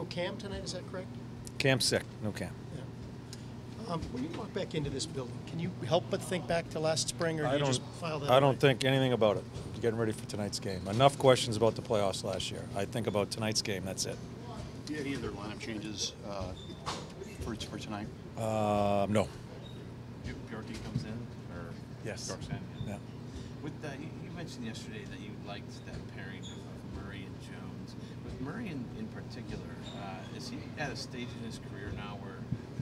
no Cam tonight, is that correct? Cam's sick, no Cam. Yeah. When you walk back into this building, can you help but think back to last spring, or do I you just file that I away? don't think anything about it. Getting ready for tonight's game. Enough questions about the playoffs last year. I think about tonight's game, that's it. Do you have any other lineup changes for tonight? No. Bjorky comes in, or Yes. Bjork's in? Yeah. With that, you mentioned yesterday that you liked that pairing of Murray and Jones. With Murray in particular, is he at a stage in his career now where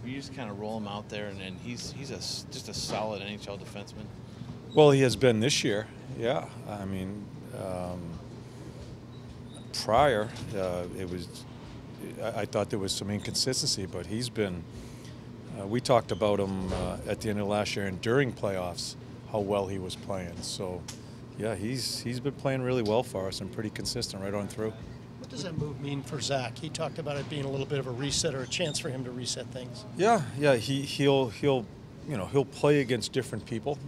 you just kind of roll him out there and he's just a solid NHL defenseman? Well, he has been this year, yeah. I mean, prior, I thought there was some inconsistency, but he's been, we talked about him at the end of last year and during playoffs, how well he was playing. So, yeah, he's been playing really well for us and pretty consistent right on through. What does that move mean for Zach? He talked about it being a little bit of a reset, or a chance for him to reset things. Yeah, he'll play against different people.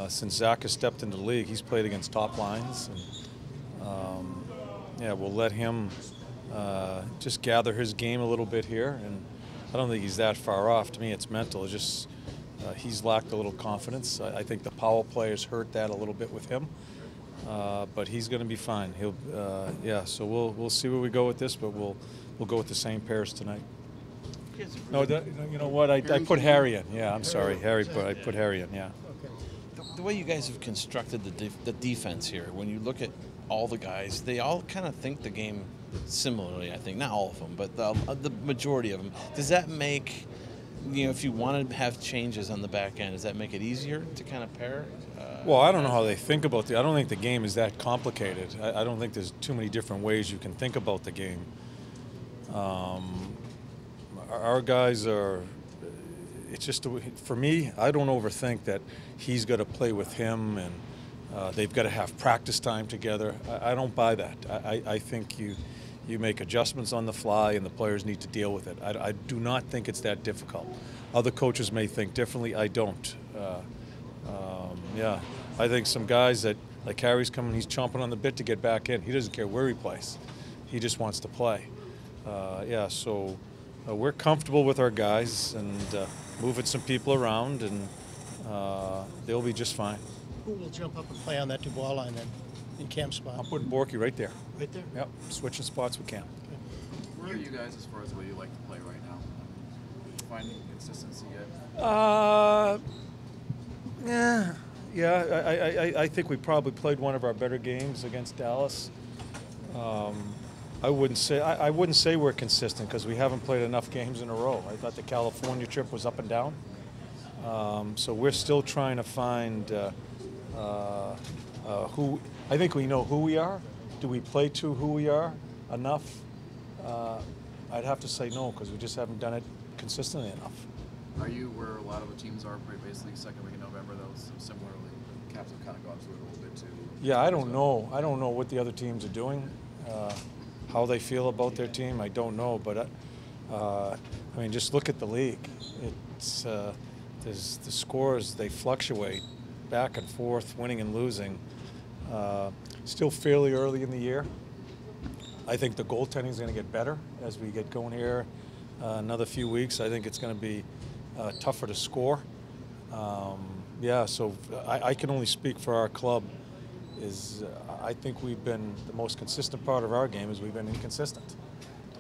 Since Zach has stepped into the league, he's played against top lines, and yeah, we'll let him just gather his game a little bit here. And I don't think he's that far off. To me, it's mental. It's just he's lacked a little confidence. I think the power play has hurt that a little bit with him. But he's going to be fine. He'll, yeah. So we'll see where we go with this, but we'll go with the same pairs tonight. No, you know what? I put Harry in. Yeah, I'm sorry, Harry. But I put Harry in. Yeah. The way you guys have constructed the defense here, when you look at all the guys, they all kind of think the game similarly. I think not all of them, but the majority of them. Does that make, if you want to have changes on the back end, does that make it easier to kind of pair? Well, I don't know how they think about I don't think the game is that complicated. I don't think there's too many different ways you can think about the game. Our guys are. It's just, for me, I don't overthink that he's got to play with him and they've got to have practice time together. I don't buy that. I think you make adjustments on the fly and the players need to deal with it. I do not think it's that difficult. Other coaches may think differently. I don't. Yeah, I think some guys that, like Harry's coming, he's chomping on the bit to get back in. He doesn't care where he plays. He just wants to play. Yeah, so we're comfortable with our guys and moving some people around, and they'll be just fine. Who will jump up and play on that Dubois line then, in Cam's spot? I'm putting Borky right there. Right there? Yep, switching spots with Cam. Where are you guys as far as the way you like to play right now? Finding consistency yet? Yeah. I think we probably played one of our better games against Dallas. I wouldn't say we're consistent because we haven't played enough games in a row. I thought the California trip was up and down. So we're still trying to find who. I think we know who we are. Do we play to who we are enough? I'd have to say no because we just haven't done it consistently enough. Are you where a lot of the teams are, basically second week in November? Those similarly, the Caps have kind of gone through it a little bit too. Yeah, I don't know. I don't know what the other teams are doing. How they feel about their team, I don't know. But I mean, just look at the league. It's there's the scores, they fluctuate back and forth, winning and losing. Still fairly early in the year. I think the goaltending is going to get better as we get going here. Another few weeks, I think it's going to be tougher to score. Yeah, so I can only speak for our club. I think we've been, the most consistent part of our game is we've been inconsistent.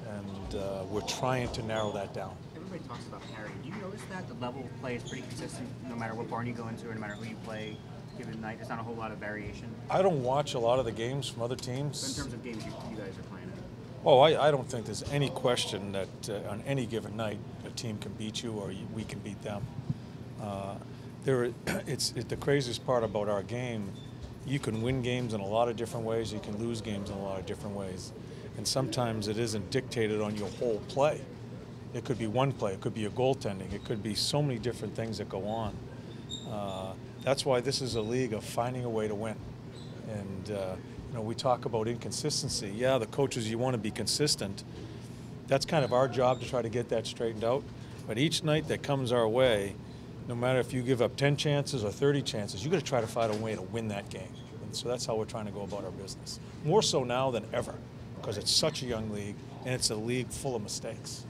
And we're trying to narrow that down. Everybody talks about Harry. Do you notice that the level of play is pretty consistent no matter what barn you go into or no matter who you play given night? There's not a whole lot of variation? I don't watch a lot of the games from other teams. So in terms of games you guys are playing in? Oh, I don't think there's any question that on any given night a team can beat you or we can beat them. It's the craziest part about our game. You can win games in a lot of different ways. You can lose games in a lot of different ways. And sometimes it isn't dictated on your whole play. It could be one play. It could be a goaltending. It could be so many different things that go on. That's why this is a league of finding a way to win. And you know, we talk about inconsistency. Yeah, the coaches, you want to be consistent. That's kind of our job to try to get that straightened out. But each night that comes our way, no matter if you give up 10 chances or 30 chances, you got to try to find a way to win that game. And so that's how we're trying to go about our business. More so now than ever. because it's such a young league and it's a league full of mistakes.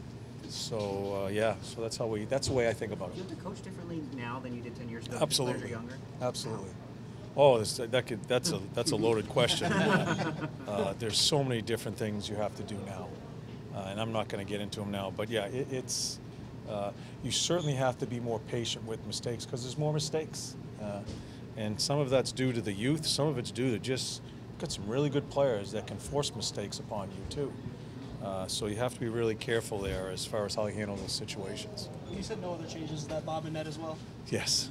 So yeah, so that's the way I think about Do you it. have to coach differently now than you did 10 years ago? Absolutely. Players are younger? Absolutely. Oh, that's a loaded question. There's so many different things you have to do now, and I'm not going to get into them now. But yeah, it's you certainly have to be more patient with mistakes because there's more mistakes, and some of that's due to the youth. Some of it's due to just got some really good players that can force mistakes upon you too. So you have to be really careful there as far as how you handle those situations. You said no other changes. Is that Bob and Ned as well? Yes.